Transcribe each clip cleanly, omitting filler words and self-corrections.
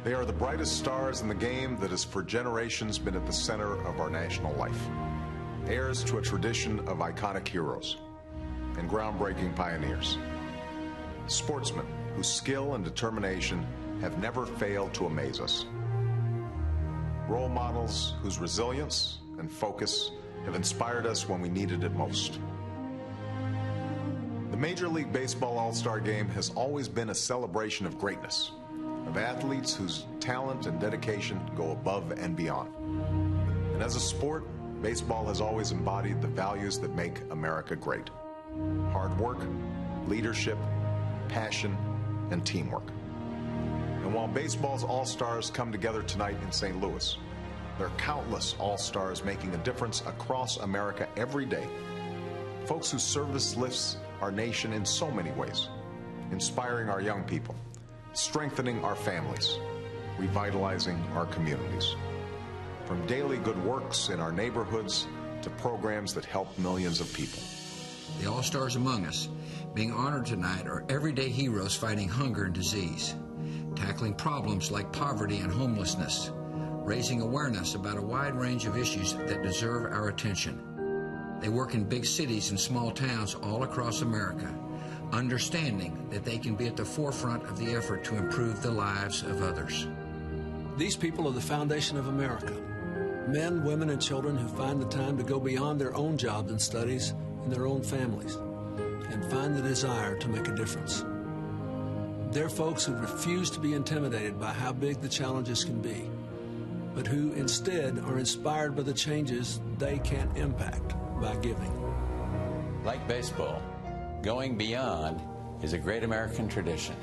They are the brightest stars in the game that has for generations been at the center of our national life. Heirs to a tradition of iconic heroes and groundbreaking pioneers. Sportsmen whose skill and determination have never failed to amaze us. Role models whose resilience and focus have inspired us when we needed it most. The Major League Baseball All-Star Game has always been a celebration of greatness, of athletes whose talent and dedication go above and beyond. And as a sport, baseball has always embodied the values that make America great. Hard work, leadership, passion, and teamwork. And while baseball's all-stars come together tonight in St. Louis, there are countless all-stars making a difference across America every day. Folks whose service lifts our nation in so many ways, inspiring our young people, strengthening our families, revitalizing our communities. From daily good works in our neighborhoods to programs that help millions of people. The all-stars among us being honored tonight are everyday heroes fighting hunger and disease, tackling problems like poverty and homelessness, raising awareness about a wide range of issues that deserve our attention. They work in big cities and small towns all across America, understanding that they can be at the forefront of the effort to improve the lives of others. These people are the foundation of America. Men, women, and children who find the time to go beyond their own jobs and studies and their own families and find the desire to make a difference. They're folks who refuse to be intimidated by how big the challenges can be, but who instead are inspired by the changes they can impact by giving. Like baseball, going beyond is a great American tradition,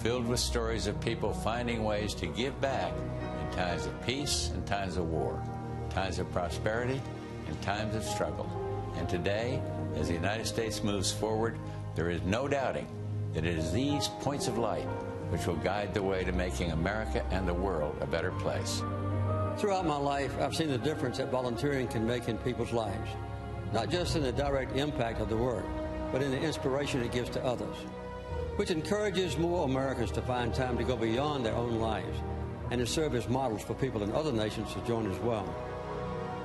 filled with stories of people finding ways to give back in times of peace and times of war, times of prosperity and times of struggle. And today, as the United States moves forward, there is no doubting that it is these points of light which will guide the way to making America and the world a better place. Throughout my life, I've seen the difference that volunteering can make in people's lives, not just in the direct impact of the work, but in the inspiration it gives to others, which encourages more Americans to find time to go beyond their own lives and to serve as models for people in other nations to join as well.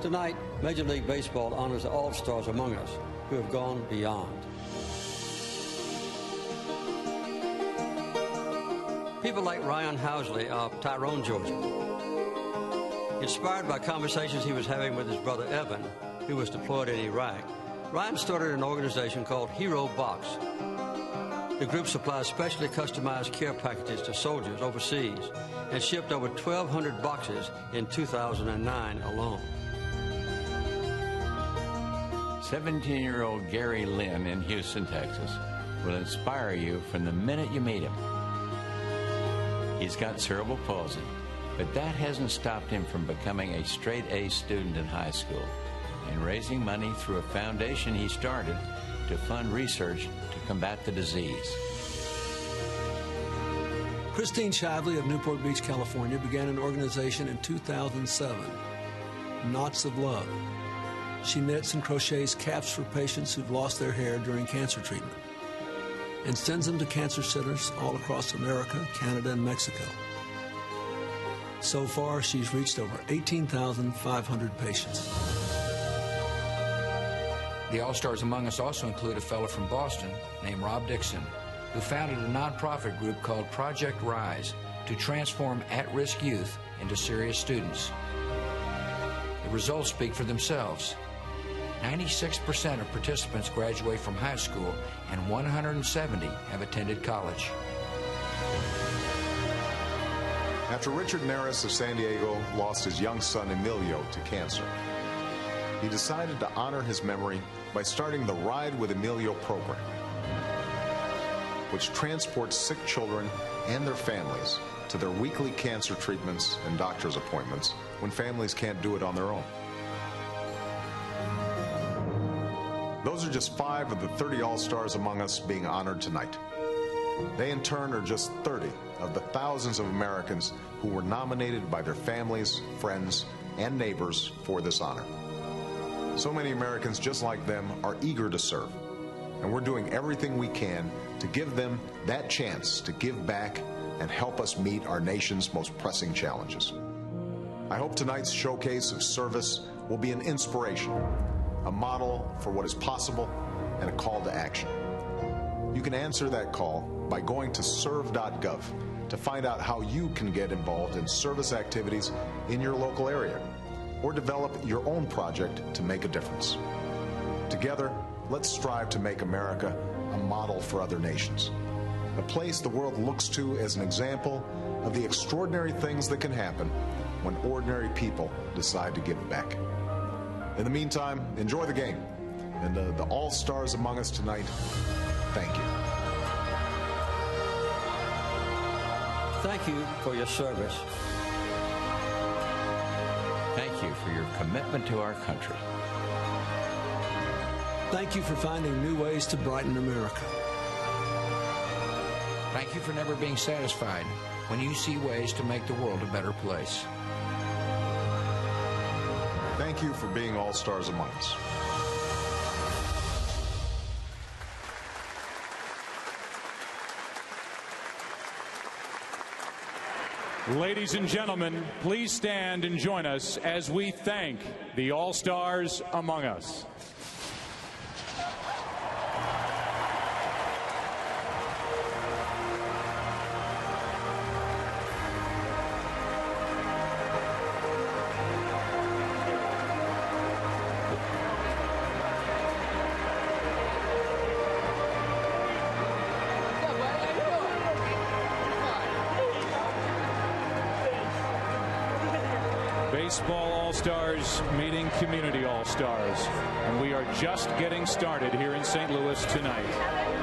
Tonight, Major League Baseball honors the all-stars among us who have gone beyond. People like Ryan Housley of Tyrone, Georgia. Inspired by conversations he was having with his brother Evan, who was deployed in Iraq, Ryan started an organization called Hero Box. The group supplies specially customized care packages to soldiers overseas and shipped over 1,200 boxes in 2009 alone. 17-year-old Gary Lynn in Houston, Texas, will inspire you from the minute you meet him. He's got cerebral palsy, but that hasn't stopped him from becoming a straight-A student in high school and raising money through a foundation he started to fund research to combat the disease. Christine Shively of Newport Beach, California, began an organization in 2007, Knots of Love. She knits and crochets caps for patients who've lost their hair during cancer treatment and sends them to cancer centers all across America, Canada, and Mexico. So far, she's reached over 18,500 patients. The all-stars among us also include a fellow from Boston named Rob Dixon, who founded a nonprofit group called Project Rise to transform at-risk youth into serious students. The results speak for themselves. 96% of participants graduate from high school, and 170 have attended college. After Richard Neris of San Diego lost his young son Emilio to cancer, he decided to honor his memory by starting the Ride with Emilio program, which transports sick children and their families to their weekly cancer treatments and doctor's appointments when families can't do it on their own. Those are just 5 of the 30 all-stars among us being honored tonight. They in turn are just 30 of the thousands of Americans who were nominated by their families, friends, and neighbors for this honor. So many Americans just like them are eager to serve, and we're doing everything we can to give them that chance to give back and help us meet our nation's most pressing challenges. I hope tonight's showcase of service will be an inspiration, a model for what is possible, and a call to action. You can answer that call by going to serve.gov to find out how you can get involved in service activities in your local area or develop your own project to make a difference. Together, let's strive to make America a model for other nations, a place the world looks to as an example of the extraordinary things that can happen when ordinary people decide to give back. In the meantime, enjoy the game. And the all-stars among us tonight, thank you. Thank you for your service. Thank you for your commitment to our country. Thank you for finding new ways to brighten America. Thank you for never being satisfied when you see ways to make the world a better place. Thank you for being all-stars among us. Ladies and gentlemen, please stand and join us as we thank the all-stars among us. Baseball All-Stars meeting Community All-Stars, and we are just getting started here in St. Louis tonight.